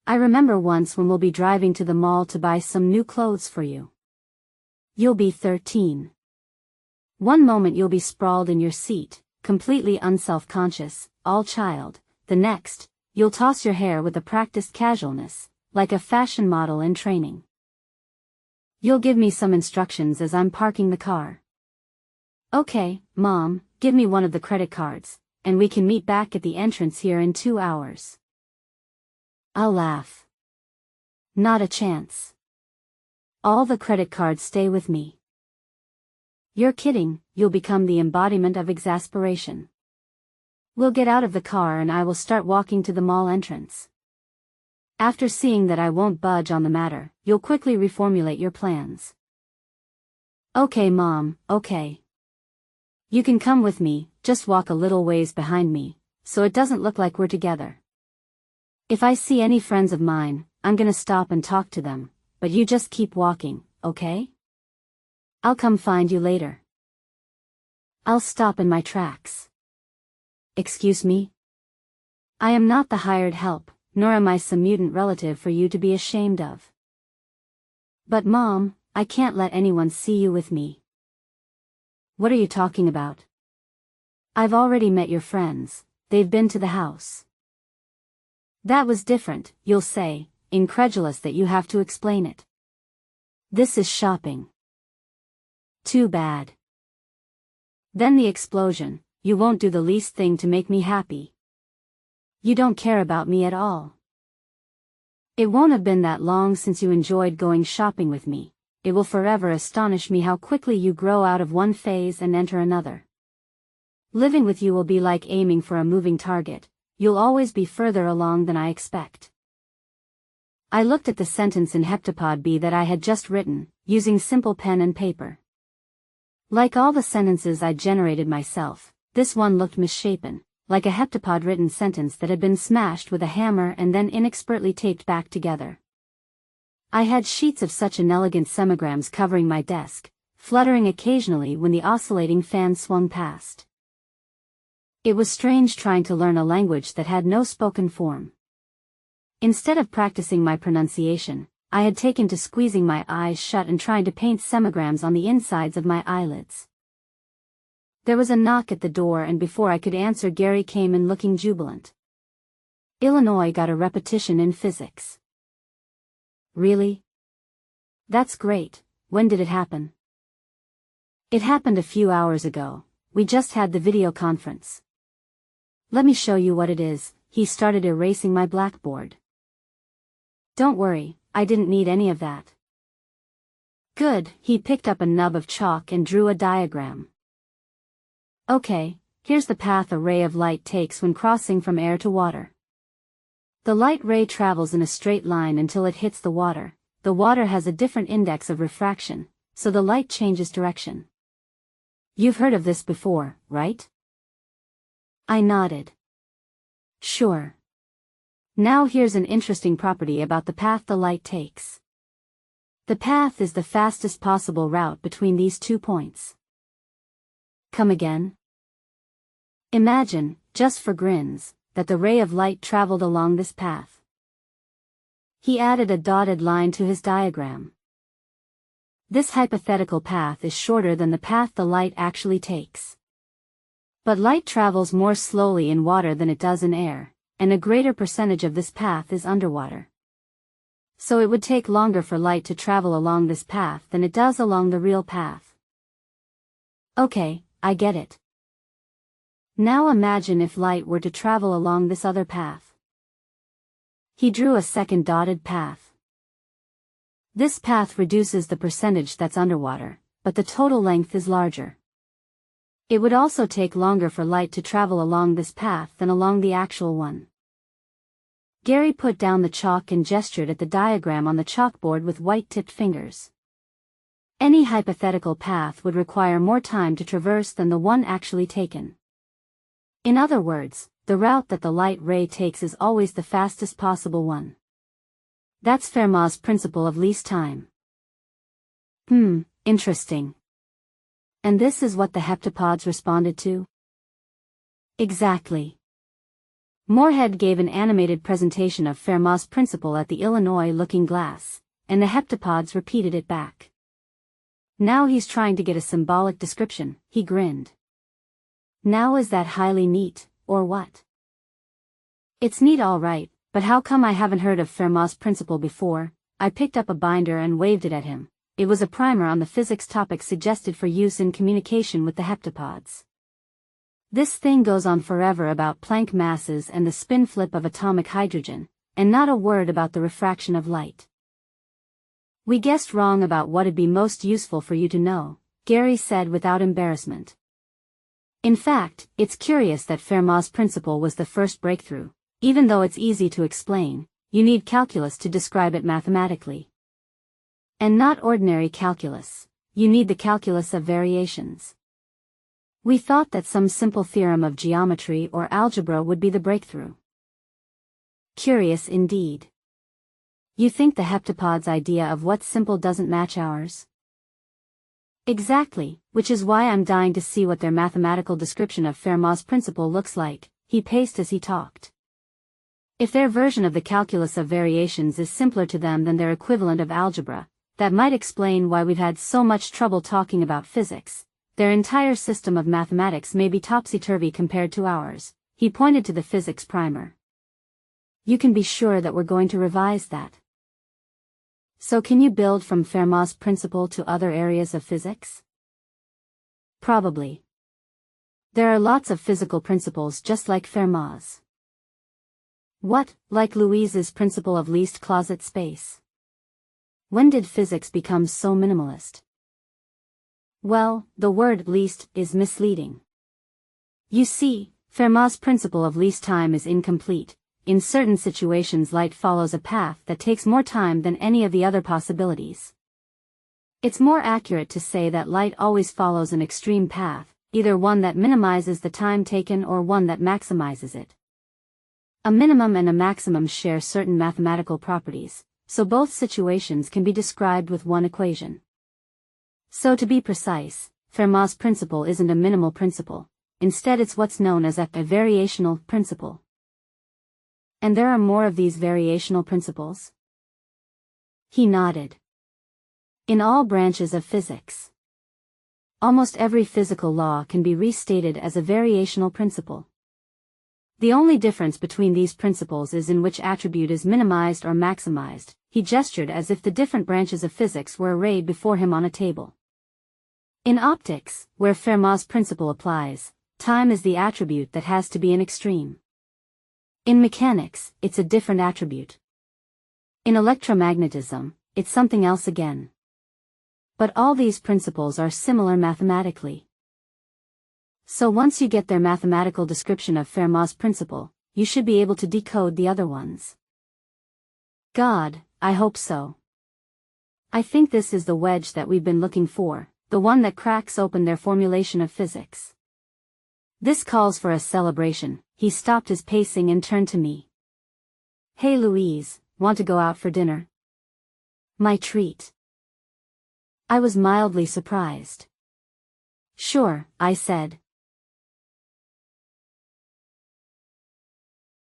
I remember once when we'll be driving to the mall to buy some new clothes for you. You'll be 13. One moment you'll be sprawled in your seat, completely unself-conscious, all child. The next, you'll toss your hair with a practiced casualness, like a fashion model in training. You'll give me some instructions as I'm parking the car. Okay, Mom, give me one of the credit cards, and we can meet back at the entrance here in 2 hours. I'll laugh. Not a chance. All the credit cards stay with me. You're kidding, you'll become the embodiment of exasperation. We'll get out of the car and I will start walking to the mall entrance. After seeing that I won't budge on the matter, you'll quickly reformulate your plans. Okay, Mom, okay. You can come with me, just walk a little ways behind me, so it doesn't look like we're together. If I see any friends of mine, I'm gonna stop and talk to them, but you just keep walking, okay? I'll come find you later. I'll stop in my tracks. Excuse me? I am not the hired help, nor am I some mutant relative for you to be ashamed of. But Mom, I can't let anyone see you with me. What are you talking about? I've already met your friends, they've been to the house. That was different, you'll say, incredulous that you have to explain it. This is shopping. Too bad. Then the explosion, you won't do the least thing to make me happy. You don't care about me at all. It won't have been that long since you enjoyed going shopping with me. It will forever astonish me how quickly you grow out of one phase and enter another. Living with you will be like aiming for a moving target. You'll always be further along than I expect. I looked at the sentence in Heptapod B that I had just written, using simple pen and paper. Like all the sentences I'd generated myself, this one looked misshapen, like a heptapod written sentence that had been smashed with a hammer and then inexpertly taped back together. I had sheets of such inelegant semigrams covering my desk, fluttering occasionally when the oscillating fan swung past. It was strange trying to learn a language that had no spoken form. Instead of practicing my pronunciation, I had taken to squeezing my eyes shut and trying to paint semigrams on the insides of my eyelids. There was a knock at the door and before I could answer Gary came in looking jubilant. Illinois got a repetition in physics. Really? That's great. When did it happen? It happened a few hours ago. We just had the video conference. Let me show you what it is. He started erasing my blackboard. Don't worry, I didn't need any of that. Good, he picked up a nub of chalk and drew a diagram. Okay, here's the path a ray of light takes when crossing from air to water. The light ray travels in a straight line until it hits the water. The water has a different index of refraction, so the light changes direction. You've heard of this before, right? I nodded. Sure. Now here's an interesting property about the path the light takes. The path is the fastest possible route between these 2 points. Come again? Imagine, just for grins, that the ray of light traveled along this path. He added a dotted line to his diagram. This hypothetical path is shorter than the path the light actually takes. But light travels more slowly in water than it does in air, and a greater percentage of this path is underwater. So it would take longer for light to travel along this path than it does along the real path. Okay, I get it. Now imagine if light were to travel along this other path. He drew a second dotted path. This path reduces the percentage that's underwater, but the total length is larger. It would also take longer for light to travel along this path than along the actual one. Gary put down the chalk and gestured at the diagram on the chalkboard with white-tipped fingers. Any hypothetical path would require more time to traverse than the one actually taken. In other words, the route that the light ray takes is always the fastest possible one. That's Fermat's principle of least time. Interesting. And this is what the heptapods responded to? Exactly. Moorhead gave an animated presentation of Fermat's principle at the Illinois Looking Glass, and the heptapods repeated it back. Now he's trying to get a symbolic description, he grinned. Now is that highly neat, or what? It's neat all right, but how come I haven't heard of Fermat's principle before? I picked up a binder and waved it at him. It was a primer on the physics topics suggested for use in communication with the heptapods. This thing goes on forever about Planck masses and the spin flip of atomic hydrogen, and not a word about the refraction of light. We guessed wrong about what'd be most useful for you to know, Gary said without embarrassment. In fact, it's curious that Fermat's principle was the first breakthrough. Even though it's easy to explain, you need calculus to describe it mathematically. And not ordinary calculus, you need the calculus of variations. We thought that some simple theorem of geometry or algebra would be the breakthrough. Curious indeed. You think the heptapod's idea of what's simple doesn't match ours? Exactly, which is why I'm dying to see what their mathematical description of Fermat's principle looks like, he paced as he talked. If their version of the calculus of variations is simpler to them than their equivalent of algebra, that might explain why we've had so much trouble talking about physics. Their entire system of mathematics may be topsy-turvy compared to ours, he pointed to the physics primer. You can be sure that we're going to revise that. So can you build from Fermat's principle to other areas of physics? Probably. There are lots of physical principles just like Fermat's. What, like Louise's principle of least closet space? When did physics become so minimalist? Well, the word least is misleading. You see, Fermat's principle of least time is incomplete. In certain situations light follows a path that takes more time than any of the other possibilities. It's more accurate to say that light always follows an extreme path, either one that minimizes the time taken or one that maximizes it. A minimum and a maximum share certain mathematical properties, so both situations can be described with one equation. So to be precise, Fermat's principle isn't a minimal principle, instead it's what's known as a variational principle. And there are more of these variational principles? He nodded. In all branches of physics. Almost every physical law can be restated as a variational principle. The only difference between these principles is in which attribute is minimized or maximized. He gestured as if the different branches of physics were arrayed before him on a table. In optics, where Fermat's principle applies, time is the attribute that has to be an extreme. In mechanics, it's a different attribute. In electromagnetism, it's something else again. But all these principles are similar mathematically. So once you get their mathematical description of Fermat's principle, you should be able to decode the other ones. God, I hope so. I think this is the wedge that we've been looking for, the one that cracks open their formulation of physics. This calls for a celebration. He stopped his pacing and turned to me. Hey Louise, want to go out for dinner? My treat. I was mildly surprised. Sure, I said,